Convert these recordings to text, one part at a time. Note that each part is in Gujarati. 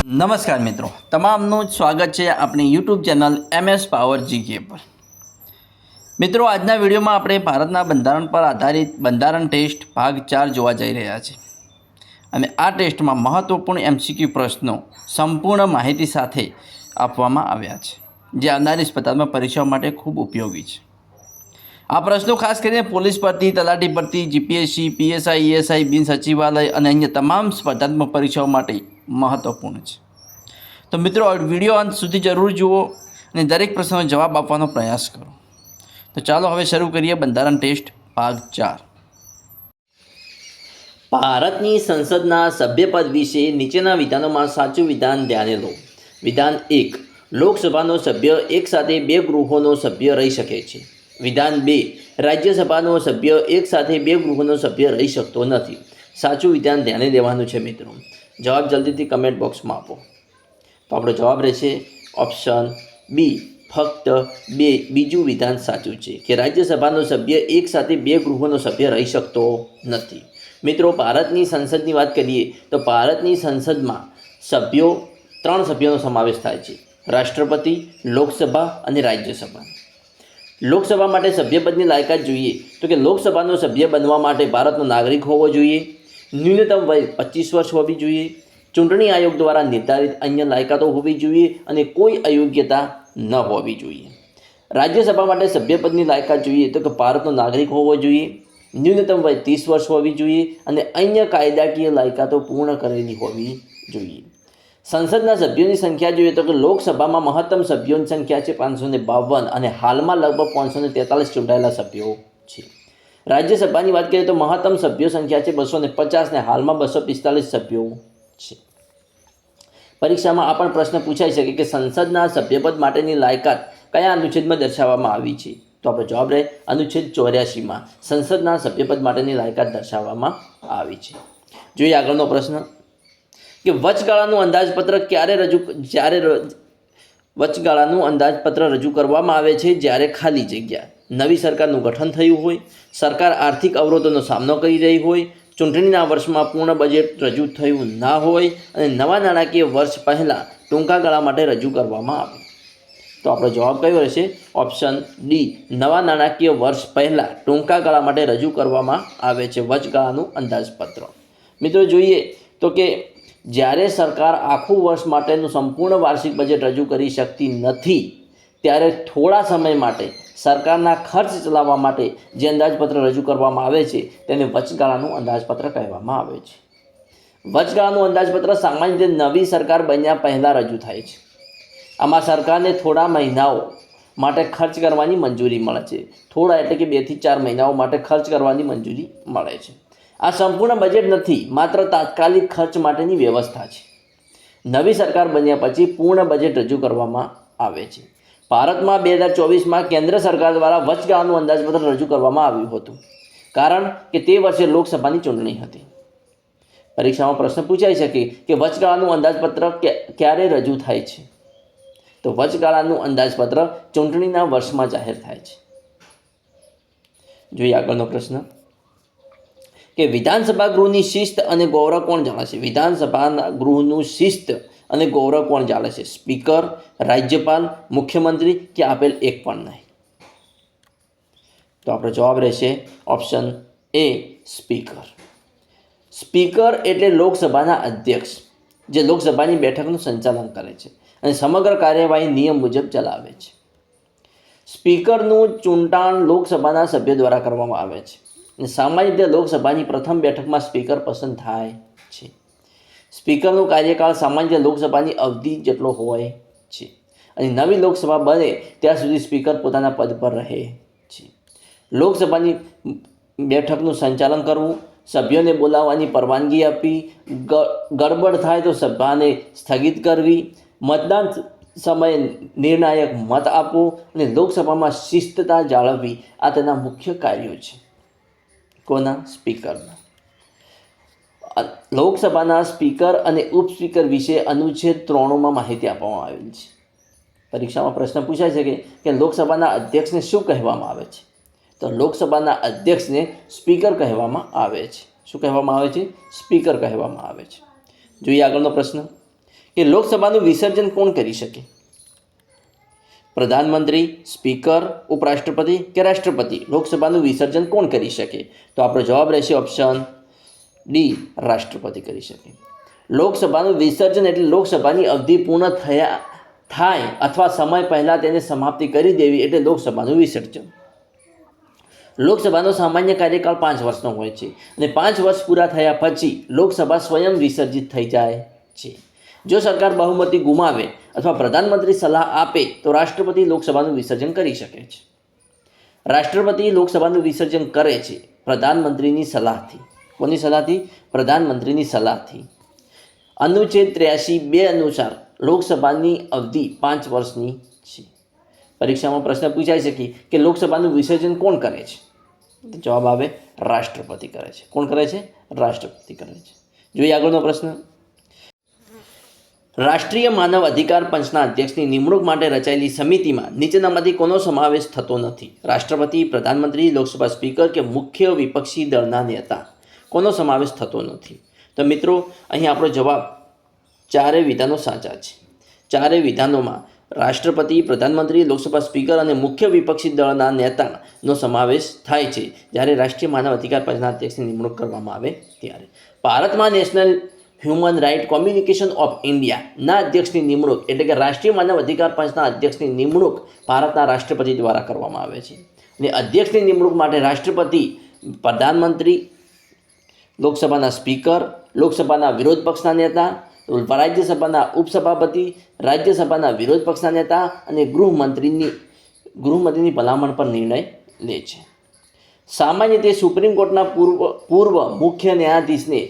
નમસ્કાર મિત્રો, તમામનું સ્વાગત છે આપણી YouTube channel MS power GK પર। મિત્રો, આજના વિડીયોમાં આપણે ભારતના બંધારણ પર આધારિત બંધારણ ટેસ્ટ ભાગ 4 જોવા જઈ રહ્યા છીએ અને આ ટેસ્ટમાં મહત્વપૂર્ણ MCQ પ્રશ્નો સંપૂર્ણ માહિતી સાથે આપવામાં આવ્યા છે, જે આવનારી સ્પર્ધાત્મક પરીક્ષાઓ માટે ખૂબ ઉપયોગી છે। આ પ્રશ્નો ખાસ કરીને પોલીસ ભરતી, તલાટી ભરતી, GPSC, PSI, ESI, બિન સચિવાલય અને અન્ય તમામ સ્પર્ધાત્મક પરીક્ષાઓ માટે મહત્વપૂર્ણ છે। તો મિત્રો, વિડીયો અંત સુધી જરૂર જુઓ અને દરેક પ્રશ્નનો જવાબ આપવાનો પ્રયાસ કરો। તો ચાલો હવે શરૂ કરીએ બંધારણ ટેસ્ટ ભાગ 4। ભારતની સંસદના સભ્યપદ વિશે નીચેના વિધાનોમાં સાચું વિધાન ધ્યાને લો। વિધાન 1, લોકસભાનો સભ્ય એક સાથે બે ગૃહોનો સભ્ય રહી શકે છે। વિધાન 2, રાજ્યસભાનો સભ્ય એક સાથે બે ગૃહોનો સભ્ય રહી શકતો નથી। સાચું વિધાન ધ્યાને લેવાનું છે મિત્રો। જવાબ જલ્દીથી કમેન્ટ બોક્સમાં આપો। તો આપણો જવાબ રહેશે ઓપ્શન બી, ફક્ત બીજું વિધાન સાચું છે કે રાજ્યસભાનો સભ્ય એક સાથે બે ગૃહોનો સભ્ય રહી શકતો નથી। મિત્રો, ભારતની સંસદની વાત કરીએ તો ભારતની સંસદમાં ત્રણ સભ્યોનો સમાવેશ થાય છે: રાષ્ટ્રપતિ, લોકસભા અને રાજ્યસભા। લોકસભા માટે સભ્યપદની લાયકાત જોઈએ તો કે લોકસભાનો સભ્ય બનવા માટે ભારતનો નાગરિક હોવો જોઈએ, ન્યૂનતમ વય 25 વર્ષ હોવી જોઈએ, ચૂંટણી આયોગ દ્વારા નિર્ધારિત અન્ય લાયકાતો હોવી જોઈએ અને કોઈ અયોગ્યતા ન હોવી જોઈએ। રાજ્યસભા માટે સભ્યપદની લાયકાત જોઈએ તો કે ભારતનો નાગરિક હોવો જોઈએ, ન્યૂનતમ વય 30 વર્ષ હોવી જોઈએ અને અન્ય કાયદાકીય લાયકાતો પૂર્ણ કરેલી હોવી જોઈએ। સંસદના સભ્યોની સંખ્યા જોઈએ તો કે લોકસભામાં મહત્તમ સભ્યોની સંખ્યા છે 552 અને હાલમાં લગભગ 543 ચૂંટાયેલા સભ્યો છે। રાજ્યસભાની વાત કરીએ તો મહત્તમ સભ્યો સંખ્યા છે 250 અને હાલમાં 245 સભ્યો છે। પરીક્ષામાં આ પણ પ્રશ્ન પૂછાઈ શકે કે સંસદના સભ્યપદ માટેની લાયકાત કયા અનુચ્છેદમાં દર્શાવવામાં આવી છે? તો આપણો જવાબ રહે અનુચ્છેદ 84માં સંસદના સભ્યપદ માટેની લાયકાત દર્શાવવામાં આવી છે। જોઈએ આગળનો પ્રશ્ન કે વચગાળાનું અંદાજપત્ર રજૂ કરવામાં આવે છે જ્યારે ખાલી જગ્યા નવી સરકારનું ગઠન થયું હોય, સરકાર આર્થિક અવરોધોનો સામનો કરી રહી હોય, ચૂંટણીના વર્ષમાં પૂર્ણ બજેટ રજૂ થયું ના હોય અને નવા નાણાકીય વર્ષ પહેલાં ટૂંકા ગાળા માટે રજૂ કરવામાં આવે। તો આપણો જવાબ કયો રહેશે? ઓપ્શન ડી, નવા નાણાકીય વર્ષ પહેલાં ટૂંકા ગાળા માટે રજૂ કરવામાં આવે છે વચગાળાનું અંદાજપત્ર। મિત્રો, જોઈએ તો કે જ્યારે સરકાર આખું વર્ષ માટેનું સંપૂર્ણ વાર્ષિક બજેટ રજૂ કરી શકતી નથી ત્યારે થોડા સમય માટે સરકારના ખર્ચ ચલાવવા માટે જે અંદાજપત્ર રજૂ કરવામાં આવે છે તેને વચગાળાનું અંદાજપત્ર કહેવામાં આવે છે। વચગાળાનું અંદાજપત્ર સામાન્ય રીતે નવી સરકાર બન્યા પહેલાં રજૂ થાય છે। આમાં સરકારને થોડા મહિનાઓ માટે ખર્ચ કરવાની મંજૂરી મળે છે। થોડા એટલે કે 2 થી 4 મહિનાઓ માટે ખર્ચ કરવાની મંજૂરી મળે છે। આ સંપૂર્ણ બજેટ નથી, માત્ર તાત્કાલિક ખર્ચ માટેની વ્યવસ્થા છે। નવી સરકાર બન્યા પછી પૂર્ણ બજેટ રજૂ કરવામાં આવે છે। ભારતમાં 2024માં કેન્દ્ર સરકાર દ્વારા વચગાળાનું અંદાજપત્ર રજૂ કરવામાં આવ્યું હતું, કારણ કે તે વર્ષે લોકસભાની ચૂંટણી હતી। પરીક્ષામાં પ્રશ્ન પૂછાઈ શકે કે વચગાળાનું અંદાજપત્ર ક્યારે રજૂ થાય છે? તો વચગાળાનું અંદાજપત્ર ચૂંટણીના વર્ષમાં જાહેર થાય છે। જોઈએ આગળનો પ્રશ્ન કે વિધાનસભા ગૃહની શિસ્ત અને ગૌરવ કોણ જાળવે છે? વિધાનસભાના ગૃહનું શિસ્ત અને ગૌરવ કોણ જાળવે છે? સ્પીકર, રાજ્યપાલ, મુખ્યમંત્રી કે આપેલ એક પણ નહીં? તો આપણો જવાબ રહેશે ઓપ્શન એ, સ્પીકર। સ્પીકર એટલે લોકસભાના અધ્યક્ષ, જે લોકસભાની બેઠકનું સંચાલન કરે છે અને સમગ્ર કાર્યવાહી નિયમ મુજબ ચલાવે છે। સ્પીકરનું ચૂંટાણ લોકસભાના સભ્યો દ્વારા કરવામાં આવે છે અને સામાન્ય રીતે લોકસભાની પ્રથમ બેઠકમાં સ્પીકર પસંદ થાય છે। સ્પીકરનો કાર્યકાળ સામાન્ય રીતે લોકસભાની અવધિ જેટલો હોય છે અને નવી લોકસભા બને ત્યાં સુધી સ્પીકર પોતાના પદ પર રહે છે। લોકસભાની બેઠકનું સંચાલન કરવું, સભ્યોને બોલાવવાની પરવાનગી આપવી, ગડબડ થાય તો સભાને સ્થગિત કરવી, મતદાન સમયે નિર્ણાયક મત આપવો અને લોકસભામાં શિસ્તતા જાળવવી, આ તેના મુખ્ય કાર્યો છે। કોના? સ્પીકરના। લોકસભાના સ્પીકર અને ઉપસ્પીકર વિશે અનુચ્છેદ 93માં માહિતી આપવામાં આવેલી છે। પરીક્ષામાં પ્રશ્ન પૂછાઈ શકે કે લોકસભાના અધ્યક્ષને શું કહેવામાં આવે છે? તો લોકસભાના અધ્યક્ષને સ્પીકર કહેવામાં આવે છે। શું કહેવામાં આવે છે? સ્પીકર કહેવામાં આવે છે। જોઈએ આગળનો પ્રશ્ન કે લોકસભાનું વિસર્જન કોણ કરી શકે? પ્રધાનમંત્રી, સ્પીકર, ઉપરાષ્ટ્રપતિ કે રાષ્ટ્રપતિ? લોકસભાનું વિસર્જન કોણ કરી શકે? તો આપણો જવાબ રહેશે ઓપ્શન ડી, રાષ્ટ્રપતિ કરી શકે. લોકસભાનું વિસર્જન એટલે લોકસભાની અવધિ પૂર્ણ થાય અથવા સમય પહેલાં તેને સમાપ્તિ કરી દેવી એટલે લોકસભાનું વિસર્જન. લોકસભાનો સામાન્ય કાર્યકાળ 5 વર્ષનો હોય છે અને 5 વર્ષ પૂરા થયા પછી લોકસભા સ્વયં વિસર્જિત થઈ જાય છે. જો સરકાર બહુમતી ગુમાવે અથવા પ્રધાનમંત્રી સલાહ આપે તો રાષ્ટ્રપતિ લોકસભાનું વિસર્જન કરી શકે છે. રાષ્ટ્રપતિ લોકસભાનું વિસર્જન કરે છે પ્રધાનમંત્રીની સલાહથી. કોની સલાહથી? પ્રધાનમંત્રીની સલાહથી. અનુચ્છેદ 83(2) અનુસાર લોકસભાની અવધિ 5 વર્ષની છે. પરીક્ષામાં પ્રશ્ન પૂછાઈ શકે કે લોકસભાનું વિસર્જન કોણ કરે છે? જવાબ આવે રાષ્ટ્રપતિ કરે છે. કોણ કરે છે? રાષ્ટ્રપતિ કરે છે. જોઈએ આગળનો પ્રશ્ન. રાષ્ટ્રીય માનવ અધિકાર પંચના અધ્યક્ષની નિમણૂક માટે રચાયેલી સમિતિમાં નીચેનામાંથી કોનો સમાવેશ થતો નથી? રાષ્ટ્રપતિ, પ્રધાનમંત્રી, લોકસભા સ્પીકર કે મુખ્ય વિપક્ષી દળના નેતા? કોનો સમાવેશ થતો નથી? તો મિત્રો અહીં આપણો જવાબ 4 વિધાનો સાચા છે. 4 વિધાનોમાં રાષ્ટ્રપતિ, પ્રધાનમંત્રી, લોકસભા સ્પીકર અને મુખ્ય વિપક્ષી દળના નેતાનો સમાવેશ થાય છે જ્યારે રાષ્ટ્રીય માનવ અધિકાર પંચના અધ્યક્ષની નિમણૂક કરવામાં આવે ત્યારે. ભારતમાં national human right communication of ઇન્ડિયાના અધ્યક્ષની નિમણૂક એટલે કે રાષ્ટ્રીય માનવ અધિકાર પંચના અધ્યક્ષની નિમણૂક ભારતના રાષ્ટ્રપતિ દ્વારા કરવામાં આવે છે. અને અધ્યક્ષની નિમણૂક માટે રાષ્ટ્રપતિ, પ્રધાનમંત્રી, લોકસભાના સ્પીકર, લોકસભાના વિરોધ પક્ષના નેતા, રાજ્યસભાના ઉપસભાપતિ, રાજ્યસભાના વિરોધ પક્ષના નેતા અને ગૃહમંત્રીની ભલામણ પર નિર્ણય લે છે. સામાન્ય રીતે સુપ્રીમ કોર્ટના પૂર્વ મુખ્ય ન્યાયાધીશને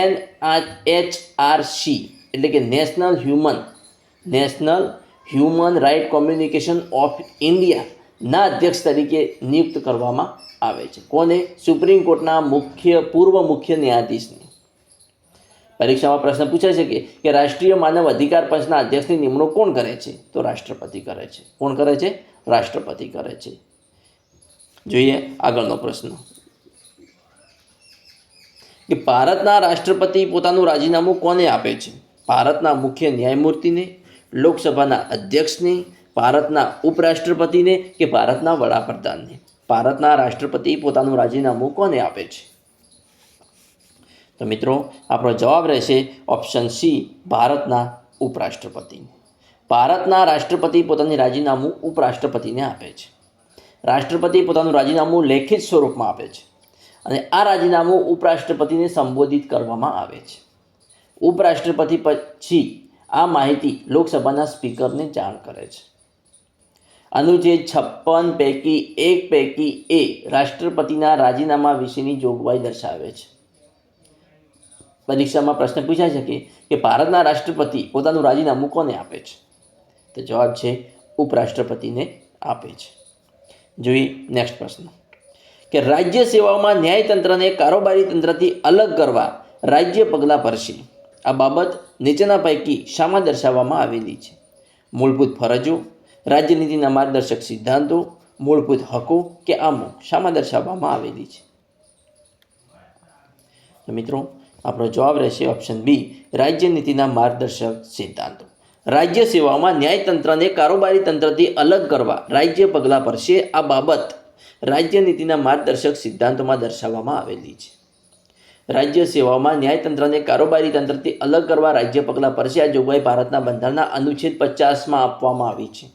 NHRC એટલે કે national human right communication of ઇન્ડિયાના અધ્યક્ષ તરીકે નિયુક્ત કરવામાં આવે છે. કોને? સુપ્રીમ કોર્ટના પૂર્વ મુખ્ય ન્યાયાધીશને. પરીક્ષામાં પ્રશ્ન પૂછાઈ શકે કે રાષ્ટ્રીય માનવ અધિકાર પંચના અધ્યક્ષની નિમણૂક કોણ કરે છે? તો રાષ્ટ્રપતિ કરે છે. કોણ કરે છે? રાષ્ટ્રપતિ કરે છે. જોઈએ આગળનો પ્રશ્ન કે ભારતના રાષ્ટ્રપતિ પોતાનું રાજીનામું કોને આપે છે? ભારતના મુખ્ય ન્યાયમૂર્તિને, લોકસભાના અધ્યક્ષને, ભારતના ઉપરાષ્ટ્રપતિને કે ભારતના વડાપ્રધાનને? ભારતના રાષ્ટ્રપતિ પોતાનું રાજીનામું કોને આપે છે? તો મિત્રો આપણો જવાબ રહેશે ઓપ્શન સી, ભારતના ઉપરાષ્ટ્રપતિને. ભારતના રાષ્ટ્રપતિ પોતાનું રાજીનામું ઉપરાષ્ટ્રપતિને આપે છે. રાષ્ટ્રપતિ પોતાનું રાજીનામું લેખિત સ્વરૂપમાં આપે છે અને આ રાજીનામું ઉપરાષ્ટ્રપતિને સંબોધિત કરવામાં આવે છે. ઉપરાષ્ટ્રપતિ પછી આ માહિતી લોકસભાના સ્પીકરને જાણ કરે છે. અનુચ્છેદ 56 પૈકી 1 પૈકી એ રાષ્ટ્રપતિના રાજીનામા વિશેની જોગવાઈ દર્શાવે છે. પરીક્ષામાં પ્રશ્ન પૂછાઈ શકે કે ભારતના રાષ્ટ્રપતિ પોતાનું રાજીનામું કોને આપે છે? તો જવાબ છે ઉપરાષ્ટ્રપતિને આપે છે. જોઈએ નેક્સ્ટ પ્રશ્ન કે રાજ્ય સેવાઓમાં ન્યાયતંત્રને કારોબારી તંત્રથી અલગ કરવા રાજ્ય પગલાં ભરશે. આ બાબત નીચેના પૈકી શામાં દર્શાવવામાં આવેલી છે? મૂળભૂત ફરજો, રાજ્યનીતિના માર્ગદર્શક સિદ્ધાંતો, મૂળભૂત હકો કે આમો? શામાં દર્શાવવામાં આવેલી છે? તો મિત્રો આપણો જવાબ રહેશે ઓપ્શન બી, રાજ્યનીતિના માર્ગદર્શક સિદ્ધાંતો. રાજ્ય સેવાઓમાં ન્યાયતંત્રને કારોબારી તંત્રથી અલગ કરવા રાજ્ય પગલાં ભરશે. આ બાબત રાજ્યનીતિના માર્ગદર્શક સિદ્ધાંતોમાં દર્શાવવામાં આવેલી છે. રાજ્ય સેવાઓમાં ન્યાયતંત્રને કારોબારી તંત્રથી અલગ કરવા રાજ્ય પગલાં ભરશે. આ જોગવાઈ ભારતના બંધારણના અનુચ્છેદ 50માં આપવામાં આવી છે.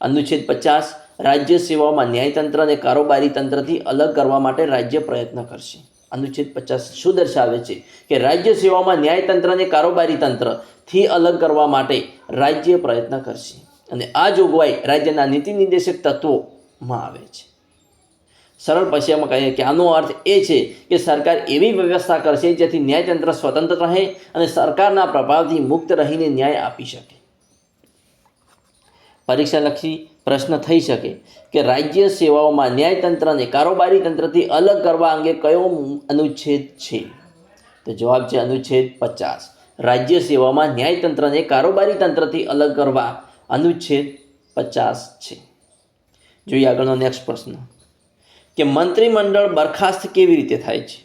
અનુચ્છેદ 50 રાજ્ય સેવાઓમાં ન્યાયતંત્ર અને કારોબારી તંત્રથી અલગ કરવા માટે રાજ્ય પ્રયત્ન કરશે. અનુચ્છેદ 50 શું દર્શાવે છે? કે રાજ્ય સેવાઓમાં ન્યાયતંત્ર અને કારોબારી તંત્રથી અલગ કરવા માટે રાજ્ય પ્રયત્ન કરશે અને આ જોગવાઈ રાજ્યના નીતિ નિર્દેશક તત્વોમાં આવે છે. સરળ ભાષામાં કહીએ કે આનો અર્થ એ છે કે સરકાર એવી વ્યવસ્થા કરશે જેથી ન્યાયતંત્ર સ્વતંત્ર રહે અને સરકારના પ્રભાવથી મુક્ત રહીને ન્યાય આપી શકે. પરીક્ષાલક્ષી પ્રશ્ન થઈ શકે કે રાજ્ય સેવાઓમાં ન્યાયતંત્રને કારોબારી તંત્રથી અલગ કરવા અંગે કયો અનુચ્છેદ છે? તો જવાબ છે અનુચ્છેદ 50. રાજ્ય સેવામાં ન્યાયતંત્રને કારોબારી તંત્રથી અલગ કરવા અનુચ્છેદ 50 છે. જોઈએ આગળનો નેક્સ્ટ પ્રશ્ન કે મંત્રીમંડળ બરખાસ્ત કેવી રીતે થાય છે?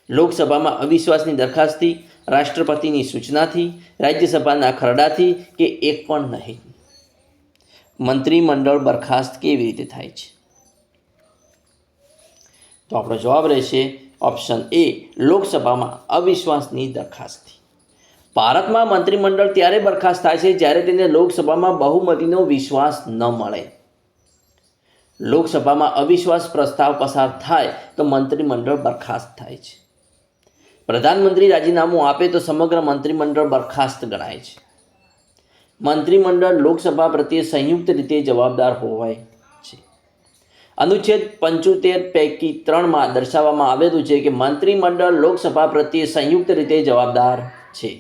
લોકસભામાં અવિશ્વાસની દરખાસ્તથી, રાષ્ટ્રપતિની સૂચનાથી, રાજ્યસભાના ખરડાથી કે એક પણ નહીં? મંત્રીમંડળ બરખાસ્ત કેવી રીતે થાય છે? તો આપણો જવાબ રહેશે ઓપ્શન એ, લોકસભામાં અવિશ્વાસની દરખાસ્તથી. ભારતમાં મંત્રીમંડળ ત્યારે બરખાસ્ત થાય છે જ્યારે તેને લોકસભામાં બહુમતીનો વિશ્વાસ ન મળે. લોકસભામાં અવિશ્વાસ પ્રસ્તાવ પસાર થાય તો મંત્રીમંડળ બરખાસ્ત થાય છે. પ્રધાનમંત્રી રાજીનામું આપે તો સમગ્ર મંત્રીમંડળ બરખાસ્ત ગણાય છે. મંત્રીમંડળ લોકસભા પ્રત્યે સંયુક્ત રીતે જવાબદાર હોય છે. અનુચ્છેદ 75 પૈકી 3માં દર્શાવવામાં આવેલું છે કે મંત્રીમંડળ લોકસભા પ્રત્યે સંયુક્ત રીતે જવાબદાર છે.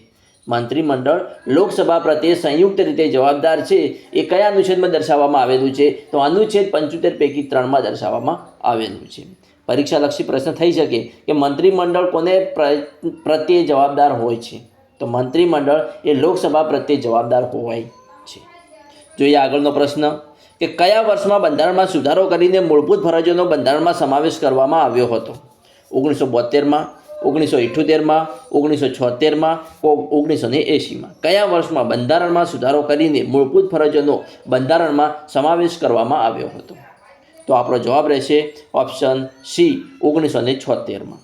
મંત્રીમંડળ લોકસભા પ્રત્યે સંયુક્ત રીતે જવાબદાર છે એ કયા અનુચ્છેદમાં દર્શાવવામાં આવેલું છે? તો અનુચ્છેદ 75 પૈકી 3માં દર્શાવવામાં આવેલું છે. પરીક્ષાલક્ષી પ્રશ્ન થઈ શકે કે મંત્રીમંડળ કોને પ્રત્યે જવાબદાર હોય છે? તો મંત્રીમંડળ એ લોકસભા પ્રત્યે જવાબદાર હોય છે. જોઈએ આગળનો પ્રશ્ન કે કયા વર્ષમાં બંધારણમાં સુધારો કરીને મૂળભૂત ફરજોનો બંધારણમાં સમાવેશ કરવામાં આવ્યો હતો? 1972માં, 1978માં, 1976માં, 1980માં? કયા વર્ષમાં બંધારણમાં સુધારો કરીને મૂળભૂત ફરજોનો બંધારણમાં સમાવેશ કરવામાં આવ્યો હતો? તો આપણો જવાબ રહેશે ઓપ્શન સી, 1976માં.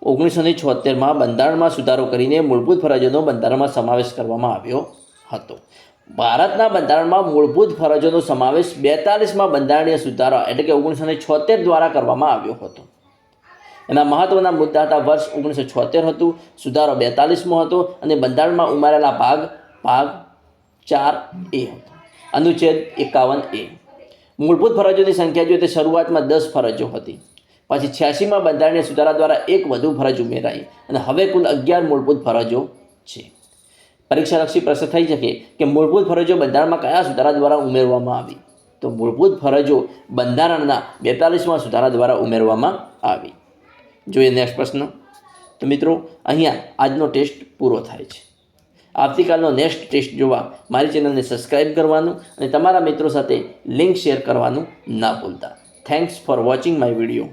1976માં બંધારણમાં સુધારો કરીને મૂળભૂત ફરજોનો બંધારણમાં સમાવેશ કરવામાં આવ્યો હતો. ભારતના બંધારણમાં મૂળભૂત ફરજોનો સમાવેશ 42માં બંધારણીય સુધારા એટલે કે 1976 દ્વારા કરવામાં આવ્યો હતો. એના મહત્વના મુદ્દા હતા વર્ષ 1976 હતું, સુધારો 42મો હતો અને બંધારણમાં ઉમેરેલા ભાગ 4A હતો. અનુચ્છેદ 51A. મૂળભૂત ફરજોની સંખ્યા જોઈએ તો શરૂઆતમાં 10 ફરજો હતી. પછી 86માં બંધારણીય સુધારા દ્વારા એક વધુ ફરજ ઉમેરાઈ અને હવે કુલ 11 મૂળભૂત ફરજો છે. પરીક્ષાલક્ષી પ્રશ્ન થઈ શકે કે મૂળભૂત ફરજો બંધારણમાં કયા સુધારા દ્વારા ઉમેરવામાં આવી? તો મૂળભૂત ફરજો બંધારણના 42માં સુધારા દ્વારા ઉમેરવામાં આવી. જોઈએ નેક્સ્ટ પ્રશ્ન. તો મિત્રો અહીંયા આજનો ટેસ્ટ પૂરો થાય છે. આવતીકાલનો નેક્સ્ટ ટેસ્ટ જોવા મારી ચેનલને સબસ્ક્રાઈબ કરવાનું અને તમારા મિત્રો સાથે લિંક શેર કરવાનું ના ભૂલતા. Thanks for watching my video.